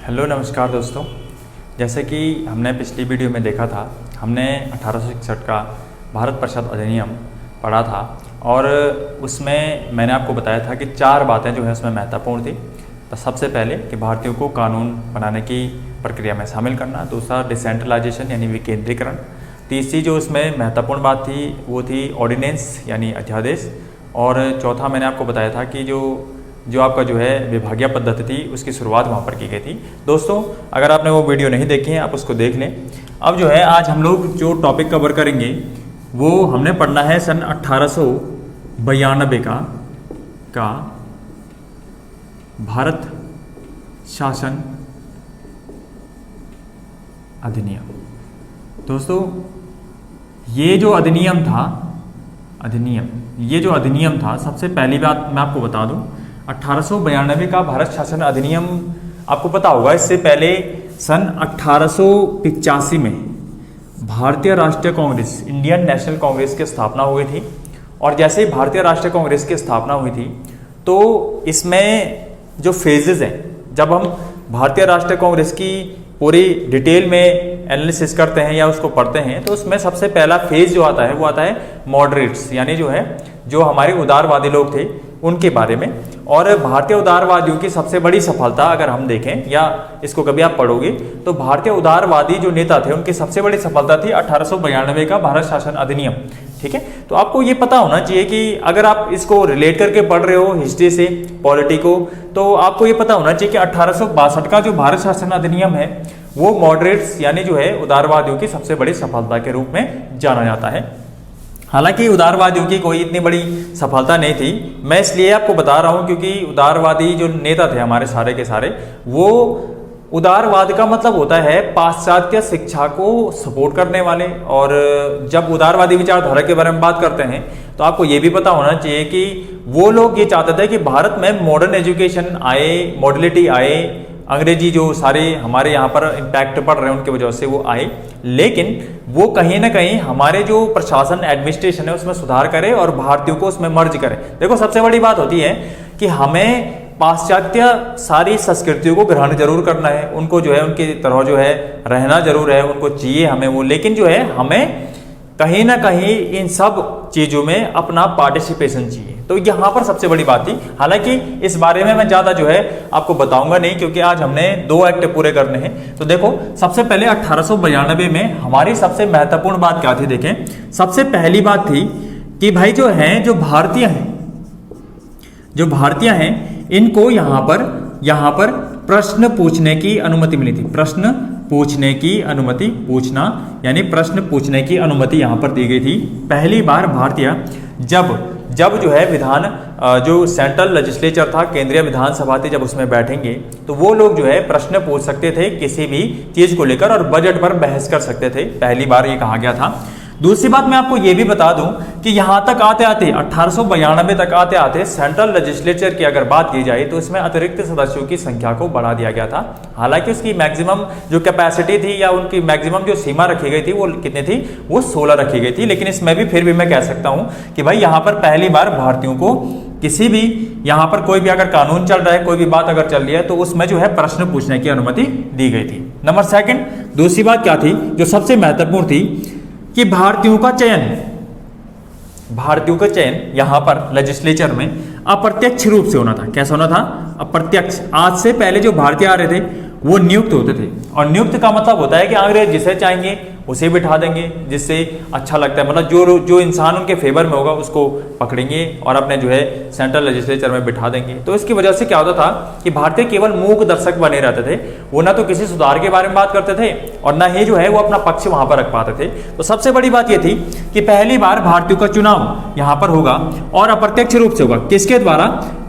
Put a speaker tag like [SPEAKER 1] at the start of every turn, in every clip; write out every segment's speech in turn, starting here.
[SPEAKER 1] Hello नमस्कार दोस्तों। जैसे कि हमने पिछली वीडियो में देखा था, हमने 1861 का भारत परिषद अधिनियम पढ़ा था और उसमें मैंने आपको बताया था कि 4 बातें जो है उसमें महत्वपूर्ण थी। तो सबसे पहले कि भारतीयों को कानून बनाने की प्रक्रिया में शामिल करना, दूसरा डिसेंट्रलाइजेशन यानी विकेंद्रीकरण, तीसरी जो उसमें महत्वपूर्ण बात थी वो थी ऑर्डिनेंस यानी अध्यादेश, और चौथा मैंने आपको बताया था कि जो आपका जो है विभागीय पद्धति थी उसकी शुरुआत वहाँ पर की गई थी। दोस्तों अगर आपने वो वीडियो नहीं देखी है आप उसको देख लें। अब जो है आज हम लोग जो टॉपिक कवर करेंगे वो हमने पढ़ना है सन 1892 का भारत शासन अधिनियम। दोस्तों ये जो अधिनियम था, सबसे पहली बात मैं आपको बता दूं, 1892 का भारत शासन अधिनियम आपको पता होगा। इससे पहले सन 1885 में भारतीय राष्ट्रीय कांग्रेस, इंडियन नेशनल कांग्रेस की स्थापना हुई थी। और जैसे ही भारतीय राष्ट्रीय कांग्रेस की स्थापना हुई थी तो इसमें जो फेजेस हैं, जब हम भारतीय राष्ट्रीय कांग्रेस की पूरी डिटेल में एनालिसिस करते हैं या उसको पढ़ते हैं तो उसमें सबसे पहला फेज जो आता है वो आता है मॉडरेट्स, यानी जो हमारे उदारवादी लोग थे उनके बारे में। और भारतीय उदारवादियों की सबसे बड़ी सफलता अगर हम देखें या इसको कभी आप पढ़ोगे तो भारतीय उदारवादी जो नेता थे उनकी सबसे बड़ी सफलता थी 1892 का भारत शासन अधिनियम। ठीक है, तो आपको ये पता होना चाहिए कि अगर आप इसको रिलेट करके पढ़ रहे हो हिस्ट्री से पॉलिटी को, तो आपको ये पता होना चाहिए कि 1862 का जो भारत शासन अधिनियम है वो मॉडरेट्स यानी उदारवादियों की सबसे बड़ी सफलता के रूप में जाना जाता है। हालांकि उदारवादियों की कोई इतनी बड़ी सफलता नहीं थी, मैं इसलिए आपको बता रहा हूं क्योंकि उदारवादी जो नेता थे हमारे सारे के सारे, वो उदारवाद का मतलब होता है पाश्चात्य शिक्षा को सपोर्ट करने वाले। और जब उदारवादी विचारधारा के बारे में बात करते हैं तो आपको ये भी पता होना चाहिए कि वो लोग ये चाहते थे कि भारत में मॉडर्न एजुकेशन आए, मॉडलिटी आए, अंग्रेजी जो सारे हमारे यहाँ पर इम्पैक्ट पड़ रहे हैं उनकी वजह से वो आए, लेकिन वो कहीं ना कहीं हमारे जो प्रशासन एडमिनिस्ट्रेशन है उसमें सुधार करे और भारतीयों को उसमें मर्ज करे। देखो सबसे बड़ी बात होती है कि हमें पाश्चात्य सारी संस्कृतियों को ग्रहण जरूर करना है, उनको उनकी तरह रहना जरूर है, उनको चाहिए हमें वो, लेकिन हमें कहीं ना कहीं इन सब चीजों में अपना पार्टिसिपेशन चाहिए। तो यहाँ पर सबसे बड़ी बात थी। हालांकि इस बारे में मैं ज्यादा आपको बताऊंगा नहीं क्योंकि आज हमने 2 एक्ट पूरे करने हैं। तो देखो सबसे पहले 1892 में हमारी सबसे महत्वपूर्ण बात क्या थी, देखें। सबसे पहली बात थी कि भाई जो भारतीय हैं इनको यहाँ पर प्रश्न पूछने की अनुमति मिली थी। प्रश्न पूछने की अनुमति, पूछना यानी प्रश्न पूछने की अनुमति यहाँ पर दी गई थी। पहली बार भारतीय जब विधान जो सेंट्रल लेजिस्लेचर था, केंद्रीय विधानसभा थी, जब उसमें बैठेंगे तो वो लोग प्रश्न पूछ सकते थे किसी भी चीज को लेकर और बजट पर बहस कर सकते थे। पहली बार ये कहा गया था। दूसरी बात मैं आपको ये भी बता दूं कि यहाँ तक आते 1892 तक आते सेंट्रल लेजिस्लेचर की अगर बात की जाए तो इसमें अतिरिक्त सदस्यों की संख्या को बढ़ा दिया गया था। हालांकि उसकी मैक्सिमम जो कैपेसिटी थी या उनकी मैक्सिमम जो सीमा रखी गई थी वो कितनी थी, वो 16 रखी गई थी। लेकिन इसमें भी फिर भी मैं कह सकता हूं कि भाई यहाँ पर पहली बार भारतीयों को किसी भी यहाँ पर कोई भी अगर कानून चल रहा है, कोई भी बात अगर चल रही है तो उसमें प्रश्न पूछने की अनुमति दी गई थी। नंबर 2, दूसरी बात क्या थी जो सबसे महत्वपूर्ण थी कि भारतीयों का चयन यहाँ पर लेजिस्लेचर में अप्रत्यक्ष रूप से होना था। कैसा होना था? अप्रत्यक्ष। आज से पहले जो भारतीय आ रहे थे वो नियुक्त होते थे, और नियुक्त का मतलब होता है कि अंग्रेज जिसे चाहेंगे उसे बिठा देंगे, जिससे अच्छा लगता है, मतलब जो इंसान उनके फेवर में होगा उसको पकड़ेंगे और अपने सेंट्रल लेजिस्लेचर में बिठा देंगे। तो इसकी वजह से क्या होता था कि भारतीय केवल मूक दर्शक बने रहते थे। वो ना तो किसी सुधार के बारे में बात करते थे और ना ही वो अपना पक्ष वहां पर रख पाते थे। तो सबसे बड़ी बात यह थी कि पहली बार भारतीयों का चुनाव यहाँ पर होगा और अप्रत्यक्ष रूप से होगा। किसके द्वारा?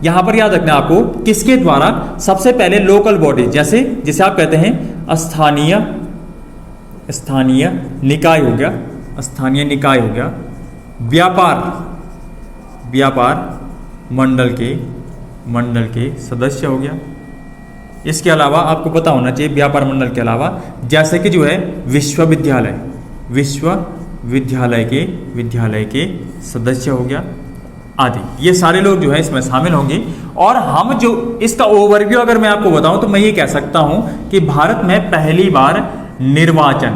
[SPEAKER 1] यहाँ पर याद रखना आपको, किसके द्वारा? सबसे पहले लोकल बॉडी, जिसे आप कहते हैं स्थानीय निकाय हो गया, व्यापार मंडल के सदस्य हो गया। इसके अलावा आपको पता होना चाहिए व्यापार मंडल के अलावा जैसे कि विश्वविद्यालय के सदस्य हो गया। आदि, ये सारे लोग जो है इसमें शामिल होंगे। और हम जो इसका ओवरव्यू अगर मैं आपको बताऊं तो मैं ये कह सकता हूं कि भारत में पहली बार निर्वाचन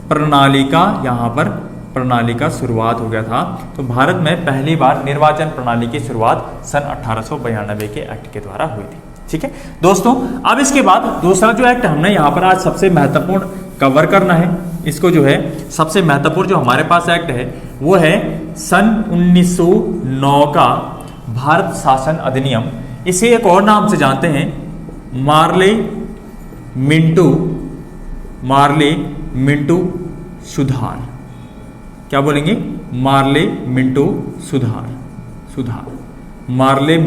[SPEAKER 1] प्रणाली का यहाँ पर प्रणाली का शुरुआत हो गया था। तो भारत में पहली बार निर्वाचन प्रणाली की शुरुआत सन 1892 के एक्ट के द्वारा हुई थी। ठीक है दोस्तों, अब इसके बाद दूसरा जो एक्ट हमने यहाँ पर आज सबसे महत्वपूर्ण कवर करना है, इसको जो है सबसे महत्वपूर्ण जो हमारे पास एक्ट है वो है सन 1909 का भारत शासन अधिनियम। इसे एक और नाम से जानते हैं मार्ले मिंटो सुधार। क्या बोलेंगे? मार्ले मिंटो सुधार। मार्ले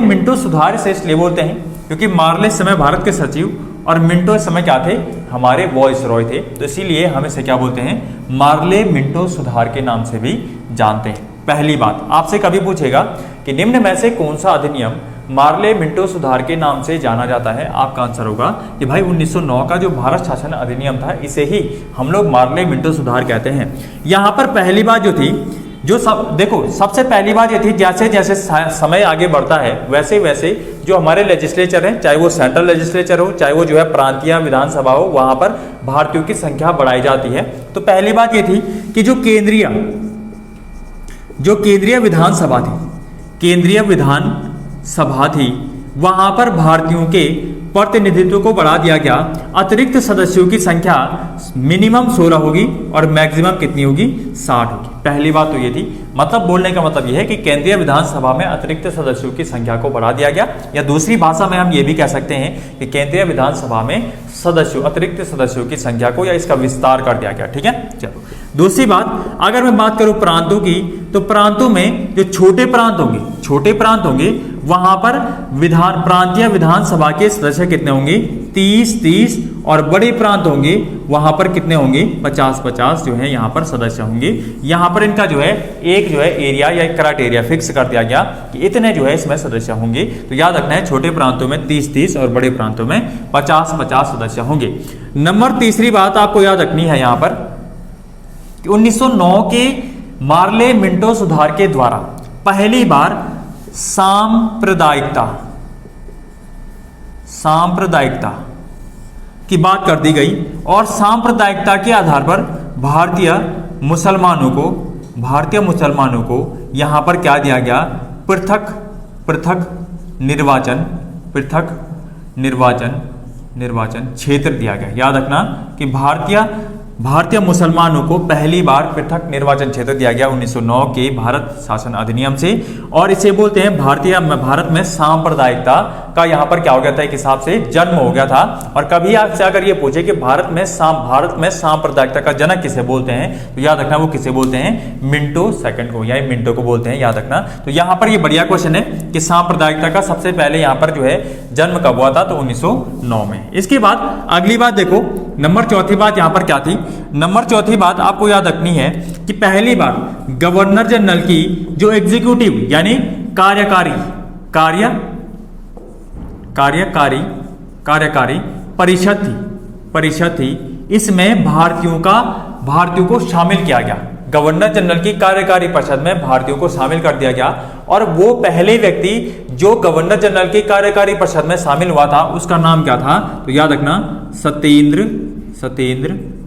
[SPEAKER 1] मिंटो सुधार से इसलिए बोलते हैं क्योंकि मार्ले इस समय भारत के सचिव और मिंटो इस समय क्या थे? हमारे वॉइसरॉय थे। तो इसीलिए हम इसे क्या बोलते हैं? मार्ले मिंटो सुधार के नाम से भी जानते हैं। पहली बात आपसे कभी पूछेगा कि निम्न में से कौन सा अधिनियम मार्ले मिंटो सुधार के नाम से जाना जाता है, आपका आंसर होगा कि भाई 1909 का जो भारत शासन अधिनियम था इसे ही हम लोग मार्ले मिंटो सुधार कहते हैं। यहाँ पर पहली बात जो थी, देखो सबसे पहली बात ये थी, जैसे जैसे समय आगे बढ़ता है वैसे वैसे जो हमारे लेजिस्लेचर हैं, चाहे वो सेंट्रल लेजिस्लेचर हो चाहे वो जो है प्रांतीय विधानसभा हो, वहां पर भारतीयों की संख्या बढ़ाई जाती है। तो पहली बात ये थी कि जो केंद्रीय विधानसभा थी वहां पर भारतीयों के प्रतिनिधित्व को बढ़ा दिया गया। अतिरिक्त सदस्यों की संख्या मिनिमम 16 होगी और मैक्सिमम कितनी होगी? 60 होगी। पहली बात तो ये थी, मतलब बोलने का मतलब यह है कि केंद्रीय विधानसभा में अतिरिक्त सदस्यों की संख्या को बढ़ा दिया गया, या दूसरी भाषा में हम ये भी कह सकते हैं कि केंद्रीय विधानसभा में अतिरिक्त सदस्यों की संख्या को या इसका विस्तार कर दिया गया। ठीक है, चलो दूसरी बात, अगर मैं बात करूं प्रांतों की, तो प्रांतों में जो छोटे प्रांत होंगे वहां पर प्रांतीय विधानसभा के सदस्य कितने होंगे? 30 और बड़े प्रांत होंगे वहां पर कितने होंगे? 50 जो है यहाँ पर सदस्य होंगे। यहाँ पर इनका जो है एक एरिया या एक क्राइटेरिया फिक्स कर दिया गया कि इतने जो है इसमें सदस्य होंगे। तो याद रखना है छोटे प्रांतों में 30 और बड़े प्रांतों में 50 सदस्य होंगे। नंबर तीसरी बात आपको याद रखनी है यहाँ पर 1909 के मार्ले मिंटो सुधार के द्वारा पहली बार सांप्रदायिकता की बात कर दी गई, और सांप्रदायिकता के आधार पर भारतीय मुसलमानों को यहां पर क्या दिया गया? पृथक निर्वाचन क्षेत्र दिया गया। याद रखना कि भारतीय मुसलमानों को पहली बार पृथक निर्वाचन क्षेत्र दिया गया 1909 के भारत शासन अधिनियम से, और इसे बोलते हैं भारत में सांप्रदायिकता का यहाँ पर क्या हो गया था? एक हिसाब से जन्म हो गया था। और कभी आपसे अगर ये पूछे कि भारत में सांप्रदायिकता का जनक किसे बोलते हैं, तो याद रखना वो किसे बोलते हैं? मिंटो सेकंड को या मिंटो को बोलते हैं। याद रखना, तो यहाँ पर ये बढ़िया क्वेश्चन है कि सांप्रदायिकता का सबसे पहले यहाँ पर जो है जन्म कब हुआ था? तो 1909 में। इसके बाद अगली बात देखो, नंबर चौथी बात यहाँ पर क्या थी? नंबर चौथी बात आपको याद रखनी है कि पहली बार गवर्नर जनरल की जो एग्जीक्यूटिव यानी कार्यकारी परिषद थी, इसमें भारतीयों को शामिल किया गया। गवर्नर जनरल की कार्यकारी परिषद में भारतीयों को शामिल कर दिया गया, और वो पहले व्यक्ति जो गवर्नर जनरल की कार्यकारी परिषद में शामिल हुआ था उसका नाम क्या था? तो याद रखना सत्येंद्र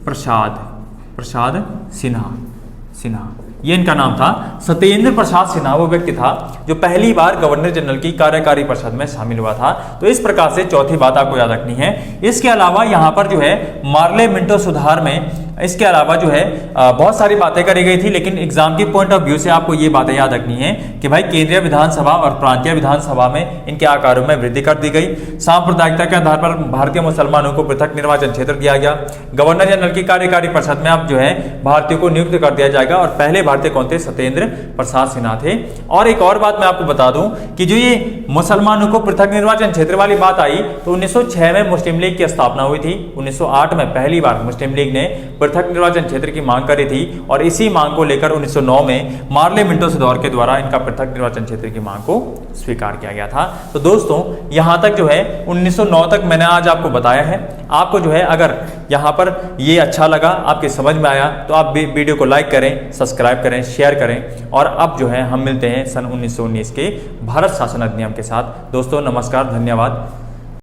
[SPEAKER 1] प्रसाद सिन्हा, ये इनका नाम था। सत्येंद्र प्रसाद सिन्हा वो व्यक्ति था जो पहली बार गवर्नर जनरल की कार्यकारी परिषद में शामिल हुआ था। तो इस प्रकार से चौथी बात आपको याद रखनी है। इसके अलावा यहाँ पर जो है मार्ले मिंटो सुधार में इसके अलावा जो है बहुत सारी बातें करी गई थी, लेकिन एग्जाम के पॉइंट ऑफ व्यू से आपको ये बातें याद रखनी है कि भाई केंद्रीय विधानसभा और प्रांतीय विधानसभा में इनके आकारों में वृद्धि कर दी गई। सांप्रदायिकता के आधार पर भारतीय मुसलमानों को पृथक निर्वाचन क्षेत्र दिया गया। गवर्नर जनरल की कार्यकारी परिषद में अब जो है भारतीयों को नियुक्त कर दिया जाएगा, और पहले भारतीय कौन थे? सत्येंद्र प्रसाद सिन्हा थे। और एक और बात मैं आपको बता दूं कि जो ये मुसलमानों को पृथक निर्वाचन क्षेत्र वाली बात आई, तो 1906 में मुस्लिम लीग की स्थापना हुई थी। 1908 में पहली बार मुस्लिम लीग ने पृथक निर्वाचन क्षेत्र की मांग करी थी और इसी मांग को लेकर 1909 में मार्ले मिंटो सिदोर के द्वारा इनका पृथक निर्वाचन क्षेत्र की मांग को स्वीकार किया गया था। तो दोस्तों यहाँ तक जो है 1909 तक मैंने आज आपको बताया है। आपको जो है अगर यहाँ पर ये अच्छा लगा, आपके समझ में आया, तो आप वीडियो को लाइक करें, सब्सक्राइब करें, शेयर करें। और अब जो है हम मिलते हैं सन 1919 के भारत शासन अधिनियम के साथ। दोस्तों नमस्कार, धन्यवाद।